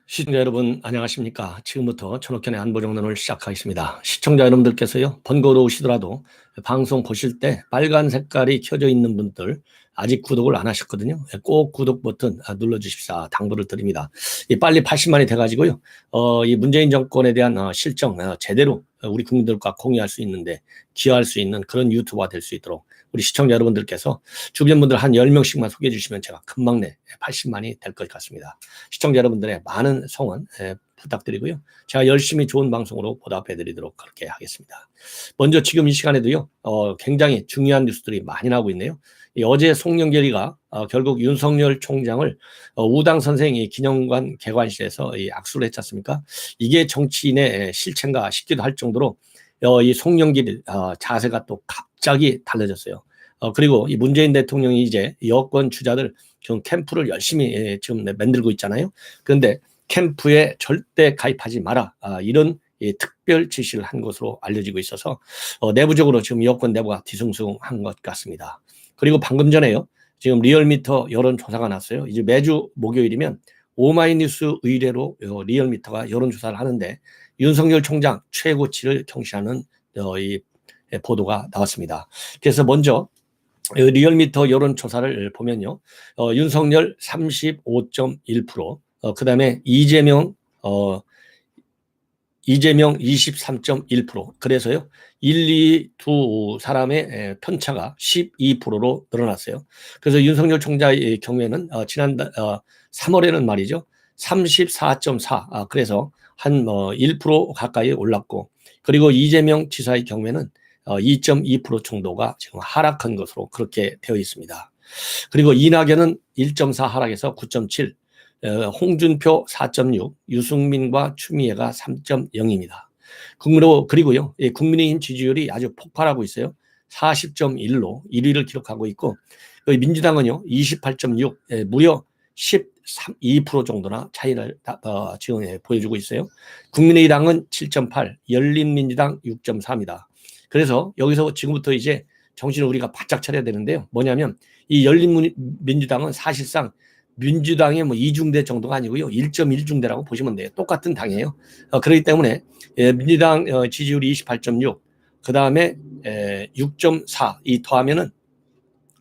시청자 여러분 안녕하십니까. 지금부터 천옥현의 안보정론을 시작하겠습니다. 시청자 여러분들께서요 번거로우시더라도 방송 보실 때 빨간 색깔이 켜져 있는 분들 아직 구독을 안 하셨거든요. 꼭 구독 버튼 눌러주십사 당부를 드립니다. 빨리 80만이 돼가지고요 이 문재인 정권에 대한 실정 제대로 우리 국민들과 공유할 수 있는데 기여할 수 있는 그런 유튜버가 될 수 있도록 우리 시청자 여러분들께서 주변 분들 한 10명씩만 소개해 주시면 제가 금방 내 80만이 될 것 같습니다. 시청자 여러분들의 많은 성원 부탁드리고요. 제가 열심히 좋은 방송으로 보답해 드리도록 그렇게 하겠습니다. 먼저 지금 이 시간에도요 굉장히 중요한 뉴스들이 많이 나오고 있네요. 어제 송영길이가 결국 윤석열 총장을 우당 선생이 기념관 개관실에서 악수를 했지 않습니까? 이게 정치인의 실체인가 싶기도 할 정도로 이 송영길 자세가 또 갑자기 달라졌어요. 그리고 이 문재인 대통령이 이제 여권 주자들 지금 캠프를 열심히 지금 만들고 있잖아요. 그런데 캠프에 절대 가입하지 마라 이런 특별 지시를 한 것으로 알려지고 있어서 내부적으로 지금 여권 내부가 뒤숭숭한 것 같습니다. 그리고 방금 전에요 지금 리얼미터 여론조사가 났어요. 이제 매주 목요일이면 오마이뉴스 의뢰로 리얼미터가 여론조사를 하는데 윤석열 총장 최고치를 경시하는 이 보도가 나왔습니다. 그래서 먼저 리얼미터 여론조사를 보면요 윤석열 35.1%, 그 다음에 이재명 23.1%. 그래서요 1, 2 두 사람의 편차가 12%로 늘어났어요. 그래서 윤석열 총장의 경우에는 지난 3월에는 말이죠 34.4, 그래서 한 1% 가까이 올랐고, 그리고 이재명 지사의 경우에는 2.2% 정도가 지금 하락한 것으로 그렇게 되어 있습니다. 그리고 이낙연은 1.4 하락해서 9.7, 홍준표 4.6, 유승민과 추미애가 3.0입니다. 그리고요 국민의힘 지지율이 아주 폭발하고 있어요. 40.1로 1위를 기록하고 있고, 민주당은요 28.6, 무려 12% 정도나 차이를 지금 보여주고 있어요. 국민의당은 7.8, 열린민주당 6.4입니다. 그래서 여기서 지금부터 이제 정신을 우리가 바짝 차려야 되는데요. 뭐냐면 이 열린민주당은 사실상 민주당의 뭐 2중대 정도가 아니고요 1.1중대라고 보시면 돼요. 똑같은 당이에요. 그렇기 때문에 민주당 지지율이 28.6, 그 다음에 6.4 이 더하면은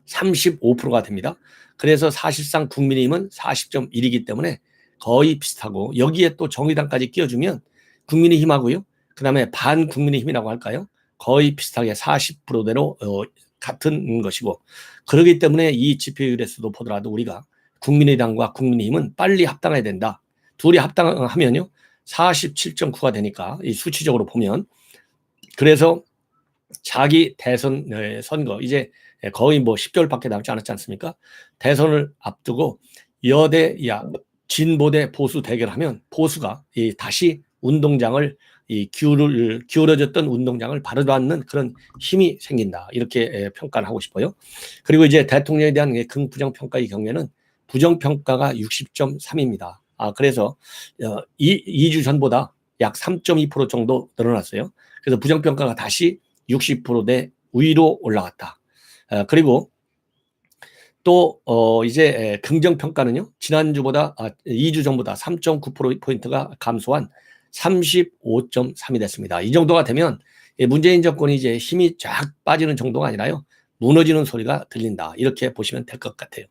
35%가 됩니다. 그래서 사실상 국민의힘은 40.1이기 때문에 거의 비슷하고, 여기에 또 정의당까지 끼워주면 국민의힘하고요 그 다음에 반국민의힘이라고 할까요? 거의 비슷하게 40%대로 같은 것이고, 그렇기 때문에 이 지표율에서도 보더라도 우리가 국민의당과 국민의힘은 빨리 합당해야 된다. 둘이 합당하면요 47.9가 되니까 이 수치적으로 보면, 그래서 자기 대선 선거 이제 거의 뭐 10개월밖에 남지 않았지 않습니까? 대선을 앞두고 여대 진보 대 보수 대결하면 보수가 다시 운동장을 기울어졌던 운동장을 바로잡는 그런 힘이 생긴다, 이렇게 평가를 하고 싶어요. 그리고 이제 대통령에 대한 긍부정 평가의 경우에는 부정평가가 60.3입니다. 그래서 2주 전보다 약 3.2% 정도 늘어났어요. 그래서 부정평가가 다시 60%대 위로 올라갔다. 그리고 또 이제 긍정평가는요 지난주보다 2주 전보다 3.9%포인트가 감소한 35.3이 됐습니다. 이 정도가 되면 문재인 정권이 이제 힘이 쫙 빠지는 정도가 아니라요 무너지는 소리가 들린다, 이렇게 보시면 될 것 같아요.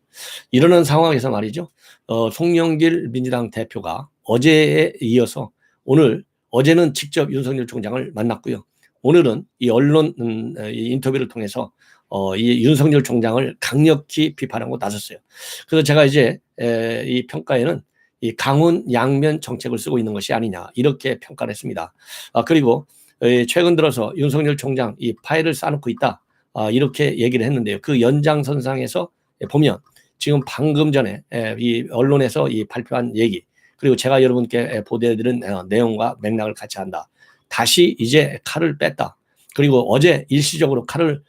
이러는 상황에서 말이죠 송영길 민주당 대표가 어제에 이어서 어제는 직접 윤석열 총장을 만났고요, 오늘은 이 언론 이 인터뷰를 통해서 이 윤석열 총장을 강력히 비판하고 나섰어요. 그래서 제가 이제 이 평가에는 이 강원 양면 정책을 쓰고 있는 것이 아니냐, 이렇게 평가를 했습니다. 그리고 최근 들어서 윤석열 총장 이 파일을 쌓아놓고 있다, 이렇게 얘기를 했는데요. 그 연장선상에서 보면 지금 방금 전에 이 언론에서 이 발표한 얘기, 그리고 제가 여러분께 보도해드린 내용과 맥락을 같이 한다. 다시 이제 칼을 뺐다. 그리고 어제 일시적으로 칼을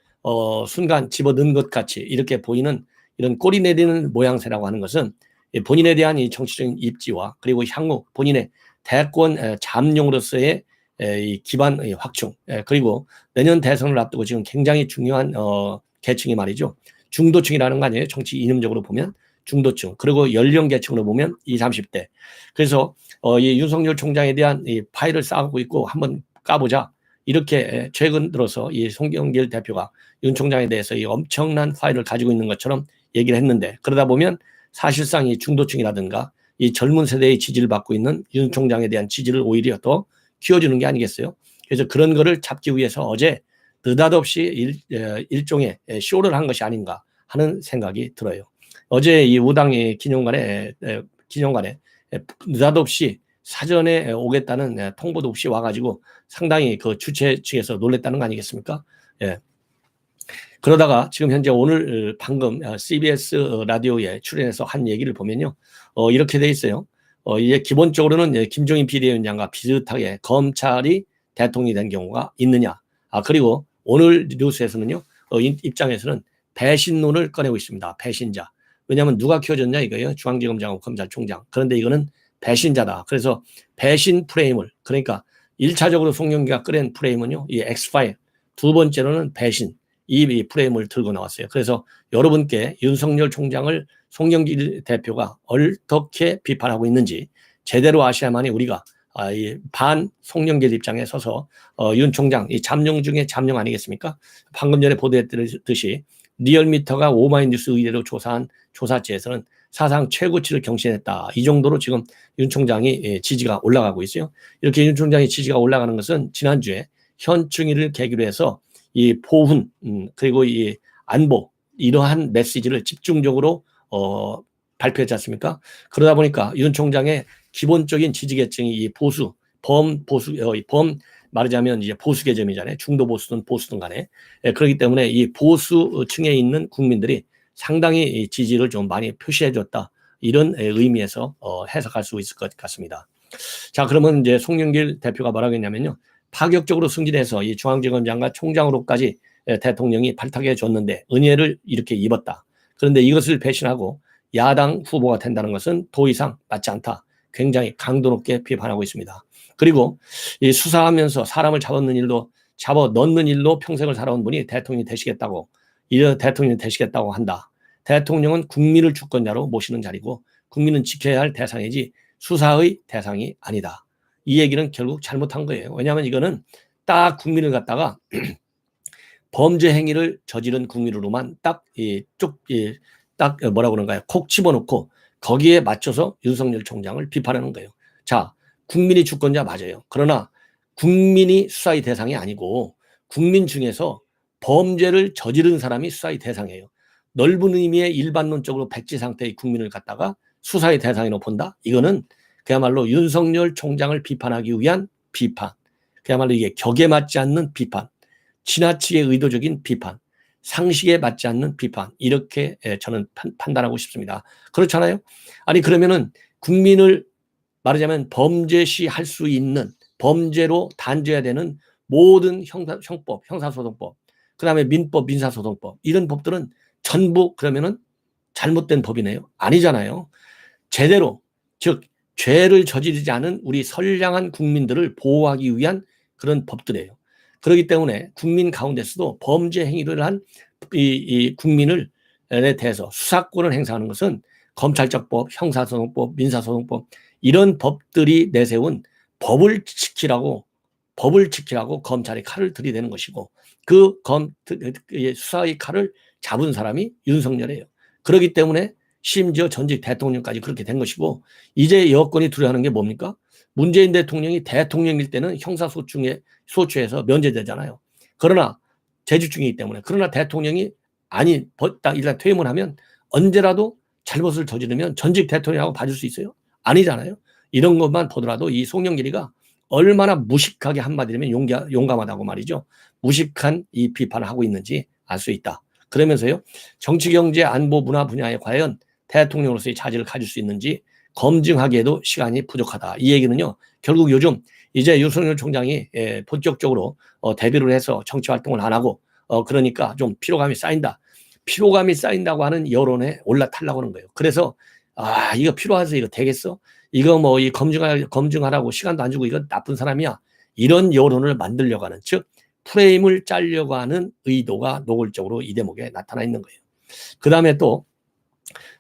순간 집어넣은 것 같이 이렇게 보이는 이런 꼬리 내리는 모양새라고 하는 것은 본인에 대한 이 정치적인 입지와 그리고 향후 본인의 대권 잠룡으로서의 이 기반 확충, 그리고 내년 대선을 앞두고 지금 굉장히 중요한 계층이 말이죠 중도층이라는 거 아니에요. 정치 이념적으로 보면 중도층, 그리고 연령 계층으로 보면 20, 30대. 그래서 이 윤석열 총장에 대한 이 파일을 쌓고 있고 한번 까보자. 이렇게 최근 들어서 이 송영길 대표가 윤 총장에 대해서 이 엄청난 파일을 가지고 있는 것처럼 얘기를 했는데, 그러다 보면 사실상 이 중도층이라든가 이 젊은 세대의 지지를 받고 있는 윤 총장에 대한 지지를 오히려 더 키워주는 게 아니겠어요? 그래서 그런 거를 잡기 위해서 어제 느닷없이 일종의 쇼를 한 것이 아닌가 하는 생각이 들어요. 어제 이 우당의 기념관에 느닷없이 사전에 오겠다는 통보도 없이 와가지고 상당히 그 주최 측에서 놀랬다는 거 아니겠습니까? 예. 그러다가 지금 현재 오늘 방금 CBS 라디오에 출연해서 한 얘기를 보면요. 이렇게 돼 있어요. 이제 기본적으로는 김종인 비대위원장과 비슷하게 검찰이 대통령이 된 경우가 있느냐. 그리고 오늘 뉴스에서는요. 입장에서는 배신론을 꺼내고 있습니다. 배신자. 왜냐하면 누가 키워줬냐 이거예요. 중앙지검장하고 검찰총장. 그런데 이거는 배신자다. 그래서 배신 프레임을, 그러니까 1차적으로 송영기가 꺼낸 프레임은요. 이 엑스파일. 두 번째로는 배신. 이 프레임을 들고 나왔어요. 그래서 여러분께 윤석열 총장을 송영길 대표가 어떻게 비판하고 있는지 제대로 아셔야만이 우리가 이 반 송영길 입장에 서서 윤 총장 이 잠룡 중에 잠룡 아니겠습니까? 방금 전에 보도했듯이 리얼미터가 오마이뉴스 의뢰로 조사한 조사치에서는 사상 최고치를 경신했다. 이 정도로 지금 윤 총장이 지지가 올라가고 있어요. 이렇게 윤 총장의 지지가 올라가는 것은 지난주에 현충일을 계기로 해서 이 보훈 그리고 이 안보 이러한 메시지를 집중적으로 발표했지 않습니까? 그러다 보니까 윤 총장의 기본적인 지지 계층이 이 보수 말하자면 이제 보수 계점이잖아요. 중도 보수든 보수든 간에. 그렇기 때문에 이 보수층에 있는 국민들이 상당히 지지를 좀 많이 표시해 줬다. 이런 의미에서 해석할 수 있을 것 같습니다. 자, 그러면 이제 송영길 대표가 뭐라고 했냐면요. 파격적으로 승진해서 이 중앙지검장과 총장으로까지 대통령이 발탁해 줬는데 은혜를 이렇게 입었다. 그런데 이것을 배신하고 야당 후보가 된다는 것은 더 이상 맞지 않다. 굉장히 강도 높게 비판하고 있습니다. 그리고 이 수사하면서 사람을 잡아 넣는 일로 평생을 살아온 분이 대통령이 되시겠다고 한다. 대통령은 국민을 주권자로 모시는 자리고 국민은 지켜야 할 대상이지 수사의 대상이 아니다. 이 얘기는 결국 잘못한 거예요. 왜냐하면 이거는 딱 국민을 갖다가 범죄 행위를 저지른 국민으로만 딱 뭐라 그런가요? 콕 집어넣고 거기에 맞춰서 윤석열 총장을 비판하는 거예요. 자, 국민이 주권자 맞아요. 그러나 국민이 수사의 대상이 아니고 국민 중에서 범죄를 저지른 사람이 수사의 대상이에요. 넓은 의미의 일반론적으로 백지 상태의 국민을 갖다가 수사의 대상으로 본다? 이거는 그야말로 윤석열 총장을 비판하기 위한 비판. 그야말로 이게 격에 맞지 않는 비판. 지나치게 의도적인 비판. 상식에 맞지 않는 비판. 이렇게 저는 판단하고 싶습니다. 그렇잖아요? 아니 그러면은 국민을 말하자면 범죄시 할 수 있는 범죄로 단죄해야 되는 모든 형법, 형사소송법, 그 다음에 민법, 민사소송법 이런 법들은 전부 그러면은 잘못된 법이네요. 아니잖아요. 제대로 즉 죄를 저지르지 않은 우리 선량한 국민들을 보호하기 위한 그런 법들이에요. 그렇기 때문에 국민 가운데서도 범죄 행위를 한 이 국민을 대해서 수사권을 행사하는 것은 검찰적 법, 형사소송법, 민사소송법 이런 법들이 내세운 법을 지키라고 검찰이 칼을 들이대는 것이고 그 수사의 칼을 잡은 사람이 윤석열이에요. 그렇기 때문에 심지어 전직 대통령까지 그렇게 된 것이고 이제 여권이 두려워하는 게 뭡니까? 문재인 대통령이 대통령일 때는 형사소추에서 면제되잖아요. 그러나 재주중이기 때문에 그러나 대통령이 일단 퇴임을 하면 언제라도 잘못을 저지르면 전직 대통령하고 봐줄 수 있어요? 아니잖아요. 이런 것만 보더라도 이 송영길이가 얼마나 무식하게 한마디면 용감하다고 말이죠. 무식한 이 비판을 하고 있는지 알 수 있다. 그러면서요. 정치, 경제, 안보, 문화 분야에 과연 대통령으로서의 자질을 가질 수 있는지 검증하기에도 시간이 부족하다. 이 얘기는요. 결국 요즘 이제 윤석열 총장이 본격적으로 데뷔를 해서 정치 활동을 안 하고 그러니까 좀 피로감이 쌓인다. 피로감이 쌓인다고 하는 여론에 올라타려고 하는 거예요. 그래서 이거 필요해서 이거 되겠어? 이거 뭐 이 검증하라고 시간도 안 주고 이거 나쁜 사람이야. 이런 여론을 만들려고 하는 즉 프레임을 짜려고 하는 의도가 노골적으로 이 대목에 나타나 있는 거예요. 그 다음에 또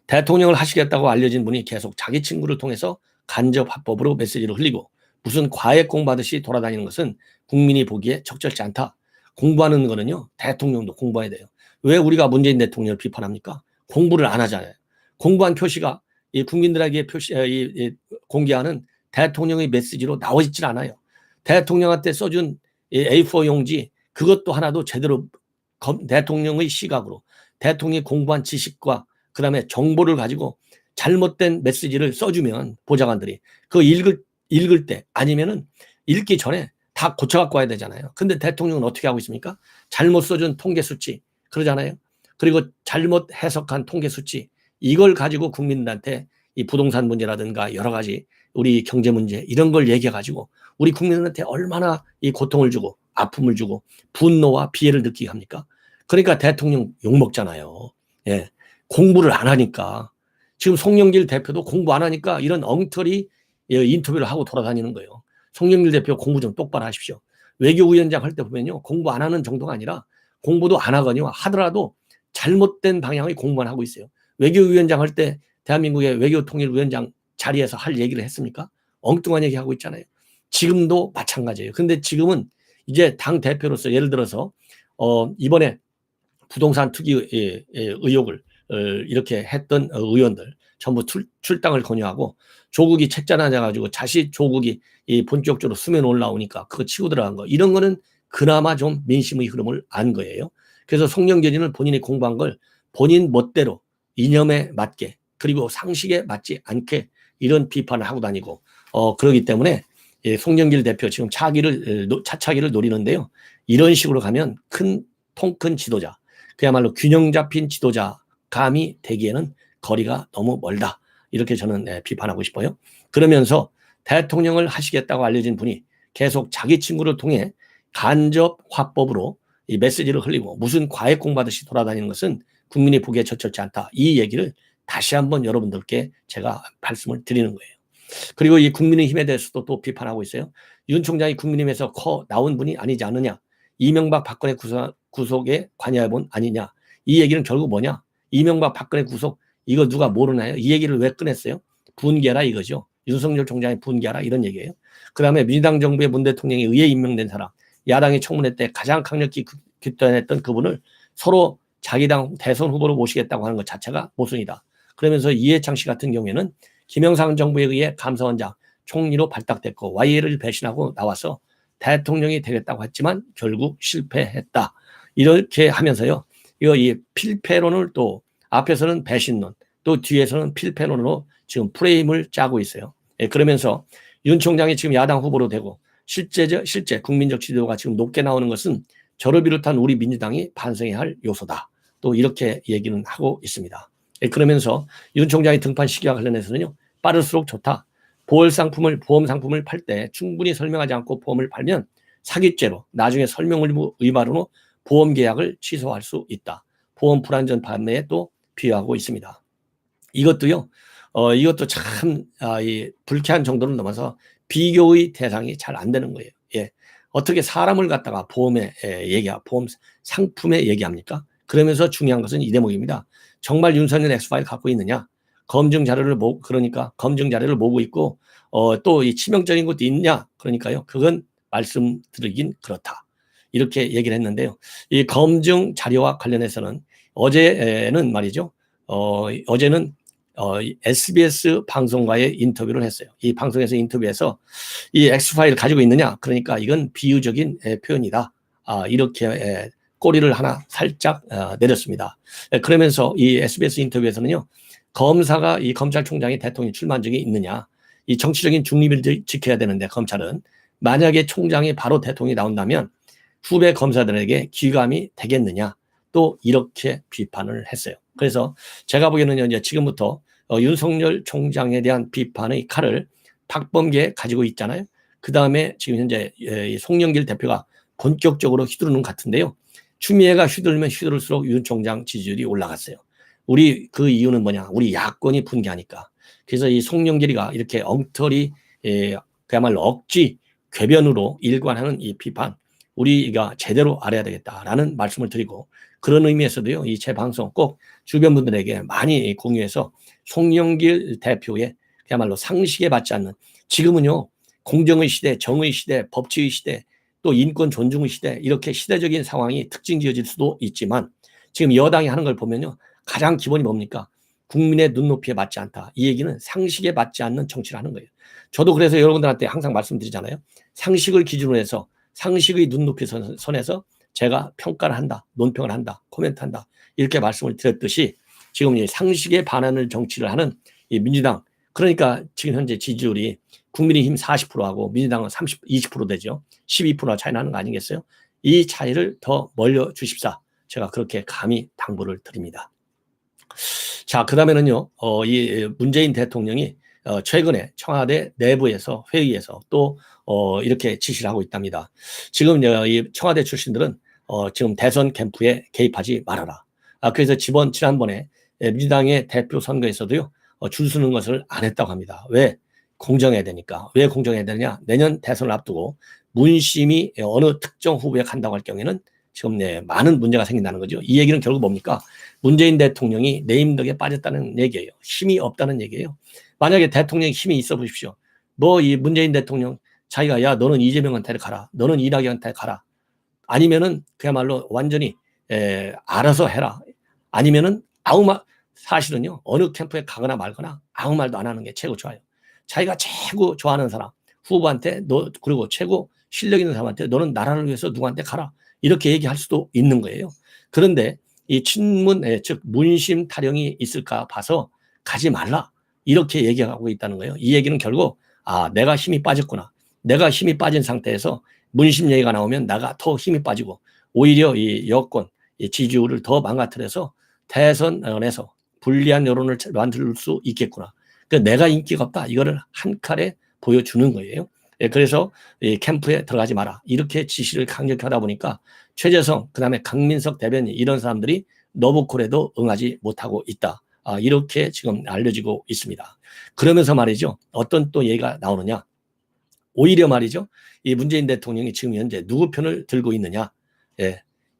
대통령을 하시겠다고 알려진 분이 계속 자기 친구를 통해서 간접 화법으로 메시지를 흘리고 무슨 과외 공부하듯이 돌아다니는 것은 국민이 보기에 적절치 않다. 공부하는 거는요, 대통령도 공부해야 돼요. 왜 우리가 문재인 대통령을 비판합니까? 공부를 안 하잖아요. 공부한 표시가 이 국민들에게 공개하는 대통령의 메시지로 나와 있질 않아요. 대통령한테 써준 A4 용지 그것도 하나도 제대로 대통령의 시각으로 대통령이 공부한 지식과 그다음에 정보를 가지고 잘못된 메시지를 써주면 보좌관들이 그 읽을 때 아니면은 읽기 전에 다 고쳐갖고 와야 되잖아요. 근데 대통령은 어떻게 하고 있습니까? 잘못 써준 통계 수치 그러잖아요. 그리고 잘못 해석한 통계 수치 이걸 가지고 국민들한테 이 부동산 문제라든가 여러 가지 우리 경제 문제 이런 걸 얘기해가지고 우리 국민들한테 얼마나 이 고통을 주고 아픔을 주고 분노와 피해를 느끼게 합니까? 그러니까 대통령 욕먹잖아요. 예. 공부를 안 하니까. 지금 송영길 대표도 공부 안 하니까 이런 엉터리 인터뷰를 하고 돌아다니는 거예요. 송영길 대표 공부 좀 똑바로 하십시오. 외교위원장 할 때 보면요. 공부 안 하는 정도가 아니라 공부도 안 하거니와 하더라도 잘못된 방향의 공부만 하고 있어요. 외교위원장 할 때 대한민국의 외교통일위원장 자리에서 할 얘기를 했습니까? 엉뚱한 얘기 하고 있잖아요. 지금도 마찬가지예요. 근데 지금은 이제 당 대표로서 예를 들어서 이번에 부동산 투기 의혹을 이렇게 했던 의원들 전부 출당을 권유하고 조국이 책잔 앉아가지고 다시 조국이 본격적으로 수면 올라오니까 그거 치고 들어간 거 이런 거는 그나마 좀 민심의 흐름을 안 거예요. 그래서 송영길이는 본인이 공부한 걸 본인 멋대로 이념에 맞게 그리고 상식에 맞지 않게 이런 비판을 하고 다니고 그러기 때문에 송영길 대표 지금 차차기를 노리는데요. 이런 식으로 가면 통 큰 지도자 그야말로 균형 잡힌 지도자 감이 되기에는 거리가 너무 멀다. 이렇게 저는 비판하고 싶어요. 그러면서 대통령을 하시겠다고 알려진 분이 계속 자기 친구를 통해 간접 화법으로 이 메시지를 흘리고 무슨 과외 공부하듯이 돌아다니는 것은 국민이 보기에 적절치 않다. 이 얘기를 다시 한번 여러분들께 제가 말씀을 드리는 거예요. 그리고 이 국민의힘에 대해서도 또 비판하고 있어요. 윤 총장이 국민의힘에서 나온 분이 아니지 않느냐. 이명박 박근혜 구속에 관여해 본 아니냐. 이 얘기는 결국 뭐냐. 이명박 박근혜 구속 이거 누가 모르나요? 이 얘기를 왜 꺼냈어요? 분개라 이거죠. 윤석열 총장이 분개하라 이런 얘기예요. 그다음에 민주당 정부의 문 대통령이 의회 임명된 사람 야당이 청문회 때 가장 강력히 규탄했던 그분을 서로 자기 당 대선 후보로 모시겠다고 하는 것 자체가 모순이다. 그러면서 이해창 씨 같은 경우에는 김영삼 정부에 의해 감사원장 총리로 발탁됐고 YL을 배신하고 나와서 대통령이 되겠다고 했지만 결국 실패했다. 이렇게 하면서요. 이 필패론을 또 앞에서는 배신론 또 뒤에서는 필패론으로 지금 프레임을 짜고 있어요. 그러면서 윤 총장이 지금 야당 후보로 되고 실제 국민적 지도가 지금 높게 나오는 것은 저를 비롯한 우리 민주당이 반성해야 할 요소다. 또 이렇게 얘기는 하고 있습니다. 그러면서 윤 총장의 등판 시기와 관련해서는요. 빠를수록 좋다. 보험 상품을 팔 때 충분히 설명하지 않고 보험을 팔면 사기죄로 나중에 설명을 의무로 보험 계약을 취소할 수 있다. 보험 불안전 판매에 또 비유하고 있습니다. 이것도요. 이것도 참 불쾌한 정도를 넘어서 비교의 대상이 잘 안 되는 거예요. 예. 어떻게 사람을 갖다가 보험 상품에 얘기합니까? 그러면서 중요한 것은 이 대목입니다. 정말 윤석열 엑스파일 갖고 있느냐? 검증 자료를 모으고 있고 또 이 치명적인 것도 있냐? 그러니까요. 그건 말씀드리긴 그렇다. 이렇게 얘기를 했는데요. 이 검증 자료와 관련해서는 어제는 말이죠. 어제는 SBS 방송과의 인터뷰를 했어요. 이 방송에서 인터뷰에서 이 엑스파일 가지고 있느냐? 그러니까 이건 비유적인 표현이다. 이렇게 꼬리를 하나 살짝 내렸습니다. 그러면서 이 SBS 인터뷰에서는요. 검사가 이 검찰총장이 대통령 출마한 적이 있느냐. 이 정치적인 중립을 지켜야 되는데 검찰은 만약에 총장이 바로 대통령이 나온다면 후배 검사들에게 귀감이 되겠느냐. 또 이렇게 비판을 했어요. 그래서 제가 보기에는 이제 지금부터 윤석열 총장에 대한 비판의 칼을 박범계 가지고 있잖아요. 그 다음에 지금 현재 송영길 대표가 본격적으로 휘두르는 것 같은데요. 추미애가 휘둘면 휘두를수록 윤 총장 지지율이 올라갔어요. 우리 그 이유는 뭐냐? 우리 야권이 분개하니까. 그래서 이 송영길이가 이렇게 엉터리 그야말로 억지 궤변으로 일관하는 이 비판 우리가 제대로 알아야 되겠다라는 말씀을 드리고 그런 의미에서도요, 이 제 방송 꼭 주변 분들에게 많이 공유해서 송영길 대표의 그야말로 상식에 맞지 않는, 지금은요, 공정의 시대, 정의 시대, 법치의 시대, 또 인권 존중의 시대, 이렇게 시대적인 상황이 특징 지어질 수도 있지만 지금 여당이 하는 걸 보면요, 가장 기본이 뭡니까? 국민의 눈높이에 맞지 않다. 이 얘기는 상식에 맞지 않는 정치를 하는 거예요. 저도 그래서 여러분들한테 항상 말씀드리잖아요. 상식을 기준으로 해서 상식의 눈높이 선에서 제가 평가를 한다, 논평을 한다, 코멘트한다, 이렇게 말씀을 드렸듯이 지금 이 상식에 반하는 정치를 하는 이 민주당, 그러니까 지금 현재 지지율이 국민의힘 40%하고 민주당은 20% 되죠. 12% 차이 나는 거 아니겠어요? 이 차이를 더 멀려 주십사. 제가 그렇게 감히 당부를 드립니다. 자, 그 다음에는요, 이 문재인 대통령이 최근에 청와대 내부에서 회의에서 또 이렇게 지시를 하고 있답니다. 지금 이 청와대 출신들은 지금 대선 캠프에 개입하지 말아라. 그래서 지난번에 민주당의 대표 선거에서도요, 줄 서는 것을 안 했다고 합니다. 왜? 공정해야 되니까. 왜 공정해야 되느냐? 내년 대선을 앞두고 문심이 어느 특정 후보에 간다고 할 경우에는 지금 많은 문제가 생긴다는 거죠. 이 얘기는 결국 뭡니까? 문재인 대통령이 네임덕에 빠졌다는 얘기예요. 힘이 없다는 얘기예요. 만약에 대통령이 힘이 있어 보십시오. 뭐 이 문재인 대통령 자기가 야 너는 이재명한테 가라. 너는 이낙연한테 가라. 아니면은 그야말로 완전히 알아서 해라. 아니면은 사실은요, 어느 캠프에 가거나 말거나 아무 말도 안 하는 게 최고 좋아요. 자기가 최고 좋아하는 사람 후보한테 그리고 최고 실력 있는 사람한테 너는 나라를 위해서 누구한테 가라, 이렇게 얘기할 수도 있는 거예요. 그런데 이 친문, 즉 문심 타령이 있을까 봐서 가지 말라, 이렇게 얘기하고 있다는 거예요. 이 얘기는 결국 내가 힘이 빠졌구나. 내가 힘이 빠진 상태에서 문심 얘기가 나오면 나가 더 힘이 빠지고 오히려 이 여권, 이 지지율을 더 망가뜨려서 대선에서 불리한 여론을 만들 수 있겠구나. 그러니까 내가 인기가 없다, 이거를 한 칼에 보여주는 거예요. 그래서 이 캠프에 들어가지 마라, 이렇게 지시를 강력히 하다 보니까 최재성, 그다음에 강민석 대변인, 이런 사람들이 너브콜에도 응하지 못하고 있다. 이렇게 지금 알려지고 있습니다. 그러면서 말이죠, 어떤 또 얘기가 나오느냐, 오히려 말이죠, 이 문재인 대통령이 지금 현재 누구 편을 들고 있느냐,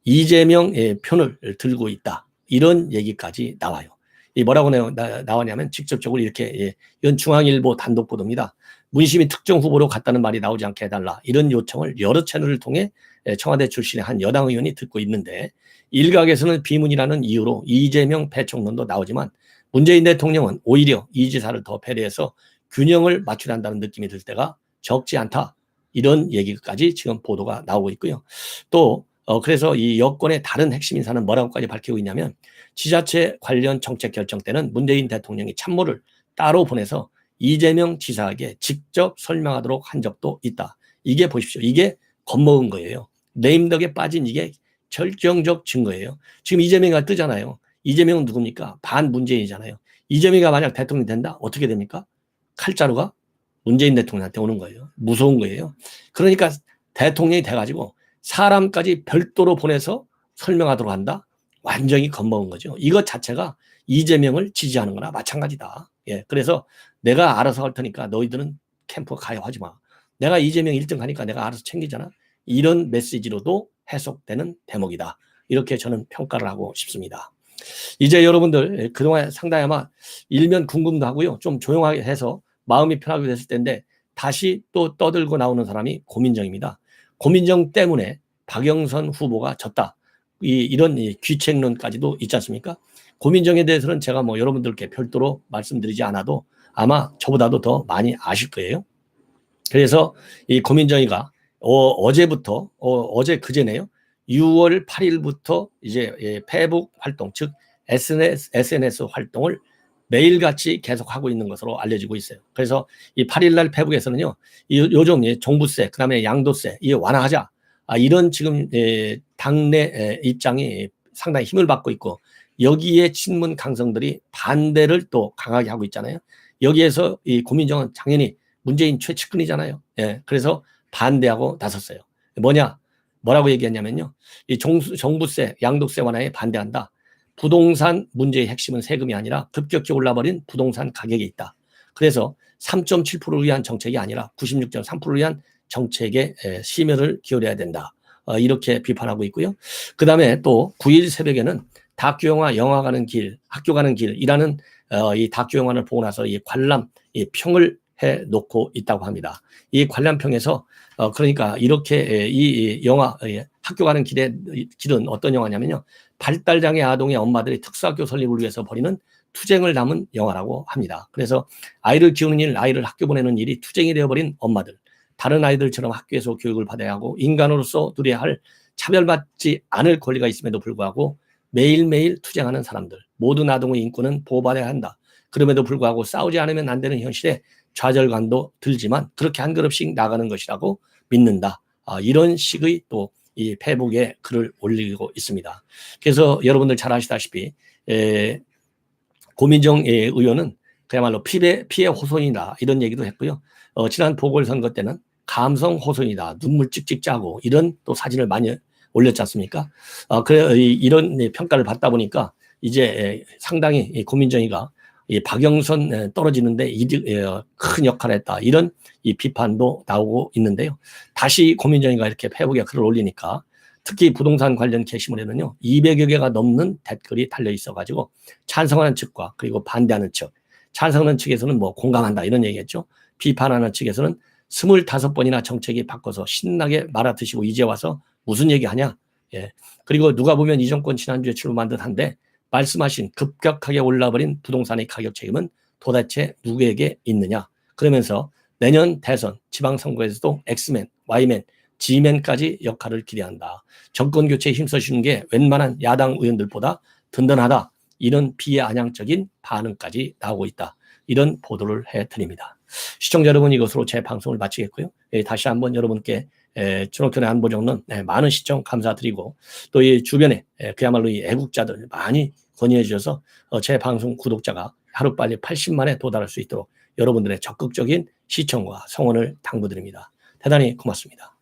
이재명의 편을 들고 있다, 이런 얘기까지 나와요. 이 뭐라고 나왔냐면 직접적으로 이렇게, 이건 중앙일보 단독 보도입니다. 문심이 특정 후보로 갔다는 말이 나오지 않게 해달라, 이런 요청을 여러 채널을 통해 청와대 출신의 한 여당 의원이 듣고 있는데, 일각에서는 비문이라는 이유로 이재명 패촉론도 나오지만 문재인 대통령은 오히려 이 지사를 더 배려해서 균형을 맞추려 한다는 느낌이 들 때가 적지 않다, 이런 얘기까지 지금 보도가 나오고 있고요. 또 그래서 이 여권의 다른 핵심 인사는 뭐라고까지 밝히고 있냐면, 지자체 관련 정책 결정 때는 문재인 대통령이 참모를 따로 보내서 이재명 지사에게 직접 설명하도록 한 적도 있다. 이게 보십시오, 이게 겁먹은 거예요. 네임덕에 빠진 이게 결정적 증거예요. 지금 이재명이가 뜨잖아요. 이재명은 누굽니까? 반문재인이잖아요. 이재명이가 만약 대통령이 된다? 어떻게 됩니까? 칼자루가 문재인 대통령한테 오는 거예요. 무서운 거예요. 그러니까 대통령이 돼가지고 사람까지 별도로 보내서 설명하도록 한다? 완전히 겁먹은 거죠. 이것 자체가 이재명을 지지하는 거나 마찬가지다. 그래서 내가 알아서 할 테니까 너희들은 캠프 가요하지 마. 내가 이재명 1등 하니까 내가 알아서 챙기잖아. 이런 메시지로도 해석되는 대목이다. 이렇게 저는 평가를 하고 싶습니다. 이제 여러분들 그동안 상당히 아마 일면 궁금도 하고요, 좀 조용하게 해서 마음이 편하게 됐을 텐데 다시 또 떠들고 나오는 사람이 고민정입니다. 고민정 때문에 박영선 후보가 졌다, 이런 귀책론까지도 있지 않습니까? 고민정에 대해서는 제가 뭐 여러분들께 별도로 말씀드리지 않아도 아마 저보다도 더 많이 아실 거예요. 그래서 이 고민정이가 어제부터 어제 그제네요. 6월 8일부터 이제 페북 활동, 즉 SNS 활동을 매일같이 계속하고 있는 것으로 알려지고 있어요. 그래서 이 8일날 페북에서는요, 요즘 종부세, 그다음에 양도세 이 완화하자, 이런 지금 당내 입장이 상당히 힘을 받고 있고, 여기에 친문 강성들이 반대를 또 강하게 하고 있잖아요. 여기에서 이 고민정은 당연히 문재인 최측근이잖아요. 그래서 반대하고 나섰어요. 뭐라고 얘기했냐면요, 이 종부세, 양도세 완화에 반대한다. 부동산 문제의 핵심은 세금이 아니라 급격히 올라버린 부동산 가격이 있다. 그래서 3.7%를 위한 정책이 아니라 96.3%를 위한 정책에 심혈을 기울여야 된다. 이렇게 비판하고 있고요. 그다음에 또 9일 새벽에는 다큐 영화 영화 가는 길, 학교 가는 길이라는 이 다큐 영화를 보고 나서 이 관람 이 평을 해 놓고 있다고 합니다. 이 관람평에서 그러니까 이렇게 이 영화 학교 가는 길은 어떤 영화냐면요. 발달장애 아동의 엄마들이 특수학교 설립을 위해서 벌이는 투쟁을 담은 영화라고 합니다. 그래서 아이를 키우는 일, 아이를 학교 보내는 일이 투쟁이 되어버린 엄마들, 다른 아이들처럼 학교에서 교육을 받아야 하고 인간으로서 누려야 할 차별받지 않을 권리가 있음에도 불구하고 매일매일 투쟁하는 사람들, 모든 아동의 인권은 보호받아야 한다. 그럼에도 불구하고 싸우지 않으면 안 되는 현실에 좌절감도 들지만 그렇게 한 걸음씩 나가는 것이라고 믿는다. 이런 식의 또 이 페이북에 글을 올리고 있습니다. 그래서 여러분들 잘 아시다시피 고민정 의원은 그야말로 피해 호손이다 이런 얘기도 했고요. 지난 보궐선거 때는 감성 호손이다, 눈물 찍찍 짜고 이런 또 사진을 많이 올렸지 않습니까? 그래 이런 평가를 받다 보니까 이제 상당히 고민정이가 이 박영선 떨어지는데 큰 역할을 했다 이런 이 비판도 나오고 있는데요. 다시 고민정이가 이렇게 페이북에 글을 올리니까 특히 부동산 관련 게시물에는요 200여 개가 넘는 댓글이 달려 있어가지고 찬성하는 측과 그리고 반대하는 측, 찬성하는 측에서는 뭐 공감한다 이런 얘기했죠. 비판하는 측에서는 25번이나 정책이 바꿔서 신나게 말아드시고 이제 와서 무슨 얘기하냐. 예. 그리고 누가 보면 이 정권 지난주에 출범한 듯한데 말씀하신 급격하게 올라버린 부동산의 가격 책임은 도대체 누구에게 있느냐. 그러면서 내년 대선 지방선거에서도 엑스맨, 와이맨, 지맨까지 역할을 기대한다. 정권 교체에 힘써주는 게 웬만한 야당 의원들보다 든든하다. 이런 비아냥적인 반응까지 나오고 있다. 이런 보도를 해드립니다. 시청자 여러분 이것으로 제 방송을 마치겠고요. 다시 한번 여러분께 주노편의 안보정론 많은 시청 감사드리고 또 이 주변에 그야말로 이 애국자들 많이 건의해 주셔서 제 방송 구독자가 하루빨리 80만에 도달할 수 있도록 여러분들의 적극적인 시청과 성원을 당부드립니다. 대단히 고맙습니다.